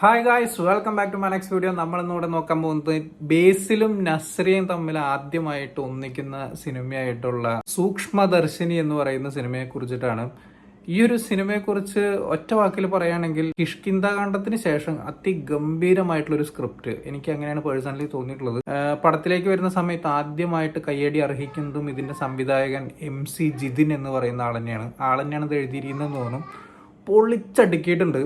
Hi guys, welcome back to my next video. നമ്മളിന്നിവിടെ നോക്കാൻ പോകുന്നത് ബേസിലും നസ്രിയയും തമ്മിൽ ആദ്യമായിട്ട് ഒന്നിക്കുന്ന സിനിമയായിട്ടുള്ള സൂക്ഷ്മദർശിനി എന്ന് പറയുന്ന സിനിമയെ കുറിച്ചിട്ടാണ്. ഈ ഒരു സിനിമയെക്കുറിച്ച് ഒറ്റ വാക്കിൽ പറയുകയാണെങ്കിൽ കിഷ്കിന്ധാകാന്ഡത്തിന് ശേഷം അതിഗംഭീരമായിട്ടുള്ള ഒരു സ്ക്രിപ്റ്റ് എനിക്ക് അങ്ങനെയാണ് പേഴ്സണലി തോന്നിയിട്ടുള്ളത്. പടത്തിലേക്ക് വരുന്ന സമയത്ത് ആദ്യമായിട്ട് കയ്യടി അർഹിക്കുന്നതും ഇതിന്റെ സംവിധായകൻ MC ജിതിൻ എന്ന് പറയുന്ന ആൾ തന്നെയാണ് ഇത് എഴുതിയിരിക്കുന്നതെന്ന് തോന്നുന്നു. പൊളിച്ചടുക്കിയിട്ടുണ്ട്.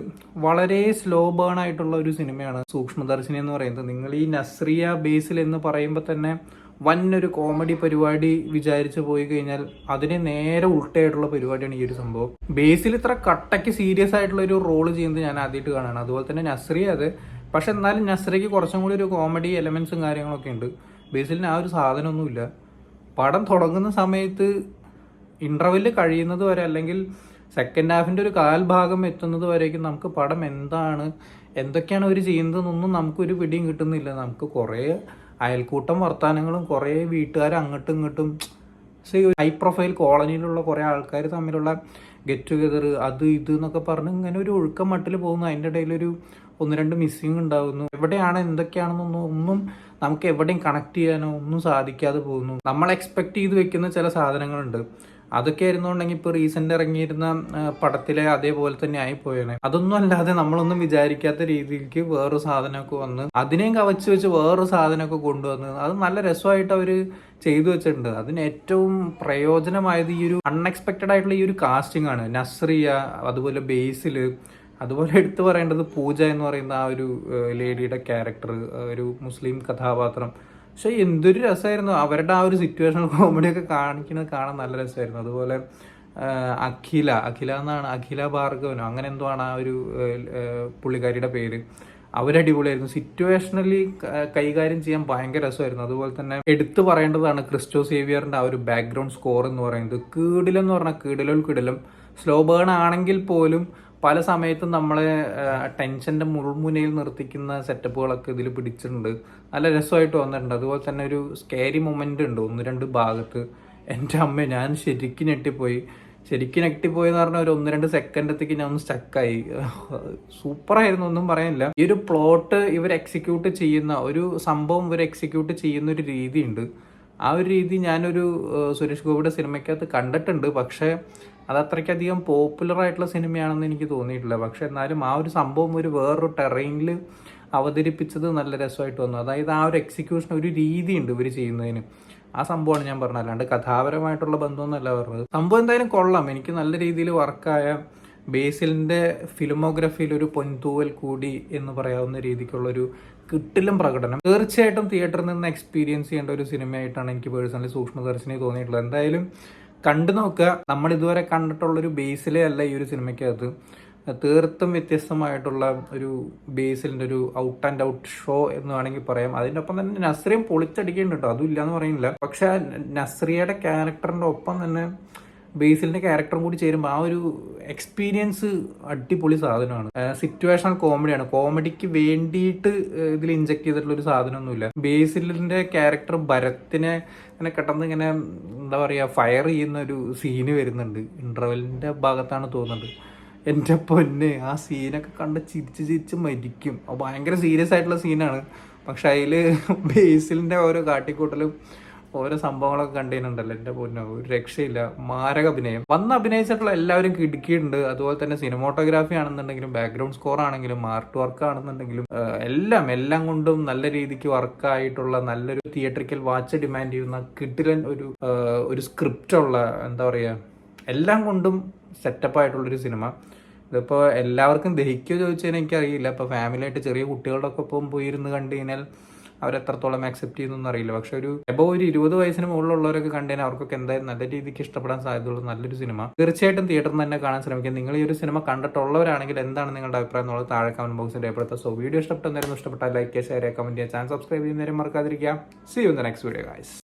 വളരെ സ്ലോ ബേൺ ആയിട്ടുള്ള ഒരു സിനിമയാണ് സൂക്ഷ്മദർശിനി എന്ന് പറയുന്നത്. നിങ്ങൾ ഈ നസ്രിയ ബേസിൽ എന്ന് പറയുമ്പോൾ തന്നെ വന്നൊരു കോമഡി പരിപാടി വിചാരിച്ചു പോയി കഴിഞ്ഞാൽ അതിന് നേരെ ഉൾട്ടയായിട്ടുള്ള പരിപാടിയാണ് ഈ ഒരു സംഭവം. ബേസിൽ ഇത്ര കട്ടയ്ക്ക് സീരിയസ് ആയിട്ടുള്ള ഒരു റോള് ചെയ്യുന്നത് ഞാൻ ആദ്യമായിട്ട് കാണാണ്. അതുപോലെ തന്നെ നസ്രിയ അത്, പക്ഷെ എന്നാലും നസ്രിയക്ക് കുറച്ചും കൂടി ഒരു കോമഡി എലമെന്റ്സും കാര്യങ്ങളൊക്കെ ഉണ്ട്. ബേസിലിന് ആ ഒരു സാധനമൊന്നുമില്ല. പടം തുടങ്ങുന്ന സമയത്ത് ഇന്റർവെല്ല് കഴിയുന്നത് വരെ അല്ലെങ്കിൽ സെക്കൻഡ് ഹാഫിന്റെ ഒരു കാൽഭാഗം എത്തുന്നത് വരേക്കും നമുക്ക് പടം എന്തൊക്കെയാണ് അവർ ചെയ്യുന്നതെന്നൊന്നും നമുക്കൊരു പിടിയും കിട്ടുന്നില്ല. നമുക്ക് കുറേ അയൽക്കൂട്ടം വർത്താനങ്ങളും കുറേ വീട്ടുകാർ അങ്ങോട്ടും ഇങ്ങോട്ടും ഹൈ പ്രൊഫൈൽ കോളനിയിലുള്ള കുറേ ആൾക്കാർ തമ്മിലുള്ള ഗെറ്റ് ടുഗദർ അത് ഇത് എന്നൊക്കെ പറഞ്ഞ് ഇങ്ങനെ ഒരു ഒഴുക്കം മട്ടിൽ പോകുന്നു. അതിൻ്റെ ഇടയിലൊരു ഒന്ന് രണ്ട് മിസ്സിങ് ഉണ്ടാകുന്നു. എവിടെയാണ് ഒന്നും നമുക്ക് എവിടെയും കണക്ട് ചെയ്യാനോ ഒന്നും സാധിക്കാതെ പോകുന്നു. നമ്മൾ എക്സ്പെക്ട് ചെയ്ത് വെക്കുന്ന ചില സാധനങ്ങളുണ്ട്. അതൊക്കെ ആയിരുന്നുണ്ടെങ്കിൽ ഇപ്പോൾ റീസെന്റ് ഇറങ്ങിയിരുന്ന പടത്തിലെ അതേപോലെ തന്നെ ആയിപ്പോയേനെ. അതൊന്നും അല്ലാതെ നമ്മളൊന്നും വിചാരിക്കാത്ത രീതിക്ക് വേറൊരു സാധനമൊക്കെ വന്ന് അതിനെയും കവച്ച് വെച്ച് വേറൊരു സാധനമൊക്കെ കൊണ്ടുവന്ന് അത് നല്ല രസമായിട്ട് അവര് ചെയ്തു വെച്ചിട്ടുണ്ട്. അതിന് ഏറ്റവും പ്രയോജനമായത് ഈ ഒരു അൺഎക്സ്പെക്റ്റഡ് ആയിട്ടുള്ള ഈ ഒരു കാസ്റ്റിംഗ് ആണ്. നസ്രിയ, അതുപോലെ ബേസില്, അതുപോലെ എടുത്തു പറയേണ്ടത് പൂജ എന്ന് പറയുന്ന ആ ഒരു ലേഡിയുടെ ക്യാരക്ടർ, ഒരു മുസ്ലിം കഥാപാത്രം. പക്ഷെ എന്തൊരു രസമായിരുന്നു അവരുടെ ആ ഒരു സിറ്റുവേഷണൽ കോമഡിയൊക്കെ കാണിക്കുന്നത് കാണാൻ നല്ല രസമായിരുന്നു. അതുപോലെ അഖില ഭാർഗവനോ അങ്ങനെ എന്തോ ആണ് ആ ഒരു പുള്ളിക്കാരിയുടെ പേര്. അവരടിപൊളിയായിരുന്നു. സിറ്റുവേഷണലി കൈകാര്യം ചെയ്യാൻ ഭയങ്കര രസമായിരുന്നു. അതുപോലെ തന്നെ എടുത്തു പറയേണ്ടതാണ് ക്രിസ്റ്റോ സേവിയറിന്റെ ആ ഒരു ബാക്ക്ഗ്രൗണ്ട് സ്കോർ എന്ന് പറയുന്നത്. കീടിലെന്ന് പറഞ്ഞാൽ കീടിലും സ്ലോ ബേൺ ആണെങ്കിൽ പോലും പല സമയത്തും നമ്മളെ ടെൻഷന്റെ മുൾമുനയിൽ നിർത്തിക്കുന്ന സെറ്റപ്പുകളൊക്കെ ഇതിൽ പിടിച്ചിട്ടുണ്ട്. നല്ല രസമായിട്ട് വന്നിട്ടുണ്ട്. അതുപോലെ തന്നെ ഒരു സ്കേരി മൊമെന്റ് ഉണ്ട് ഒന്ന് രണ്ട് ഭാഗത്ത്. എൻ്റെ അമ്മ, ഞാൻ ശരിക്കും ഞെട്ടിപ്പോയി എന്ന് പറഞ്ഞാൽ ഒരു 1-2 സെക്കൻഡത്തേക്ക് ഞാൻ ഒന്ന് സ്റ്റക്കായി. സൂപ്പറായിരുന്നു, ഒന്നും പറയാനില്ല. ഈ ഒരു പ്ലോട്ട് ഇവർ എക്സിക്യൂട്ട് ചെയ്യുന്ന ഒരു സംഭവം ഒരു രീതിയുണ്ട്. ആ ഒരു രീതി ഞാനൊരു സുരേഷ് ഗോപിയുടെ സിനിമയ്ക്കകത്ത് കണ്ടിട്ടുണ്ട്. പക്ഷേ അത് അത്രയ്ക്കധികം പോപ്പുലർ ആയിട്ടുള്ള സിനിമയാണെന്ന് എനിക്ക് തോന്നിയിട്ടില്ല. പക്ഷെ എന്നാലും ആ ഒരു സംഭവം വേറൊരു ടെറൈനിൽ അവതരിപ്പിച്ചത് നല്ല രസമായിട്ട് വന്നു. അതായത് ആ ഒരു എക്സിക്യൂഷൻ ഒരു രീതിയുണ്ട് ഇവർ ചെയ്യുന്നതിന്. ആ സംഭവമാണ് ഞാൻ പറഞ്ഞത്, അല്ലാണ്ട് കഥാപരമായിട്ടുള്ള ബന്ധമൊന്നുമല്ല പറഞ്ഞത്. സംഭവം എന്തായാലും കൊള്ളാം. എനിക്ക് നല്ല രീതിയിൽ വർക്കായ ബേസിലിന്റെ ഫിലിമോഗ്രഫിയിൽ ഒരു പൊൻതൂവൽ കൂടി എന്ന് പറയാവുന്ന രീതിക്കുള്ളൊരു കിട്ടിലും പ്രകടനം. തീർച്ചയായിട്ടും തിയേറ്ററിൽ നിന്ന് എക്സ്പീരിയൻസ് ചെയ്യേണ്ട ഒരു സിനിമയായിട്ടാണ് എനിക്ക് പേഴ്സണലി സൂക്ഷ്മദർശിനി തോന്നിയിട്ടുള്ളത്. എന്തായാലും കണ്ടു നോക്കുക. നമ്മൾ ഇതുവരെ കണ്ടിട്ടുള്ളൊരു ബേസിലേ അല്ല ഈ ഒരു സിനിമയ്ക്കകത്ത്. തീർത്തും വ്യത്യസ്തമായിട്ടുള്ള ഒരു ബേസിലിന്റെ ഒരു ഔട്ട് ആൻഡ് ഔട്ട് ഷോ എന്ന് വേണമെങ്കിൽ പറയാം. അതിൻ്റെ ഒപ്പം തന്നെ നസ്രിയും പൊളിച്ചടിക്കുന്നുണ്ട്, അതും ഇല്ലാന്ന് പറയുന്നില്ല. പക്ഷെ നസ്രിയയുടെ ക്യാരക്ടറിന്റെ ഒപ്പം തന്നെ ബേസിലിന്റെ ക്യാരക്ടറും കൂടി ചേരുമ്പോൾ ആ ഒരു എക്സ്പീരിയൻസ് അടിപൊളി സാധനമാണ്. സിറ്റുവേഷണൽ കോമഡിയാണ്. കോമഡിക്ക് വേണ്ടിയിട്ട് ഇതിൽ ഇൻജക്ട് ചെയ്തിട്ടുള്ള ഒരു സാധനമൊന്നുമില്ല. ബേസിലിന്റെ ക്യാരക്ടർ ഭരത്തിനെ ഇങ്ങനെ പെട്ടെന്ന് ഇങ്ങനെ എന്താ പറയുക ഫയർ ചെയ്യുന്ന ഒരു സീന് വരുന്നുണ്ട്. ഇന്റർവെല്ലിന്റെ ഭാഗത്താണ് തോന്നുന്നത്. എൻ്റെ പൊന്നെ, ആ സീനൊക്കെ കണ്ട് ചിരിച്ച് മരിക്കും. ഭയങ്കര സീരിയസ് ആയിട്ടുള്ള സീനാണ്. പക്ഷെ അതിൽ ബേസിലിന്റെ ഓരോ കാട്ടിക്കൂട്ടലും ഓരോ സംഭവങ്ങളൊക്കെ കണ്ടതിനുണ്ടല്ലോ, എൻ്റെ പൊന്നോ ഒരു രക്ഷയില്ല. മാരക അഭിനയം. അഭിനയിച്ചിട്ടുള്ള എല്ലാവരും കിടുക്കിയിട്ടുണ്ട്. അതുപോലെ തന്നെ സിനിമോട്ടോഗ്രാഫി ആണെന്നുണ്ടെങ്കിലും ബാക്ക്ഗ്രൗണ്ട് സ്കോർ ആണെങ്കിലും ആർട്ട് വർക്ക് ആണെന്നുണ്ടെങ്കിലും എല്ലാം കൊണ്ടും നല്ല രീതിക്ക് വർക്കായിട്ടുള്ള നല്ലൊരു തിയേറ്ററിക്കൽ വാച്ച് ഡിമാൻഡ് ചെയ്യുന്ന കിടിലൻ ഒരു സ്ക്രിപ്റ്റ് ഉള്ള എന്താ പറയുക എല്ലാം കൊണ്ടും സെറ്റപ്പ് ആയിട്ടുള്ളൊരു സിനിമ. ഇതിപ്പോൾ എല്ലാവർക്കും ദഹിക്കുമോ ചോദിച്ചാൽ എനിക്കറിയില്ല. ഇപ്പോൾ ഫാമിലിയായിട്ട് ചെറിയ കുട്ടികളുടെ ഒപ്പം പോയിരുന്ന് കണ്ടു കഴിഞ്ഞാൽ അവരെത്രത്തോളം അക്സെപ്റ്റ് ചെയ്യുന്നൊന്നും അറിയില്ല. പക്ഷെ ഒരു 20 വയസ്സിന് മുകളിലുള്ളവരൊക്കെ കണ്ടുകഴിഞ്ഞാൽ അവർക്കൊക്കെ എന്തായാലും നല്ല രീതിക്ക് ഇഷ്ടപ്പെടാൻ സാധ്യതയുള്ള നല്ലൊരു സിനിമ. തീർച്ചയായിട്ടും തിയേറ്ററിൽ തന്നെ കാണാൻ ശ്രമിക്കുക. നിങ്ങൾ ഈ ഒരു സിനിമ കണ്ടിട്ടുള്ളവരാണെങ്കിൽ എന്താണ് നിങ്ങളുടെ അഭിപ്രായം എന്നുള്ളത് താഴെ കമന്റ് ബോക്സിൽ രേഖപ്പെടുത്തുക. സോ വീഡിയോ ഇഷ്ടപ്പെട്ടാൽ ലൈക്ക് ചെയ്യുക, ഷെയർ ചെയ്യുക, കമന്റ് ചെയ്യുക, ചാനൽ സബ്സ്ക്രൈബ് ചെയ്യുന്നവരും മറക്കാതിരിക്കുക. See you in the next video guys.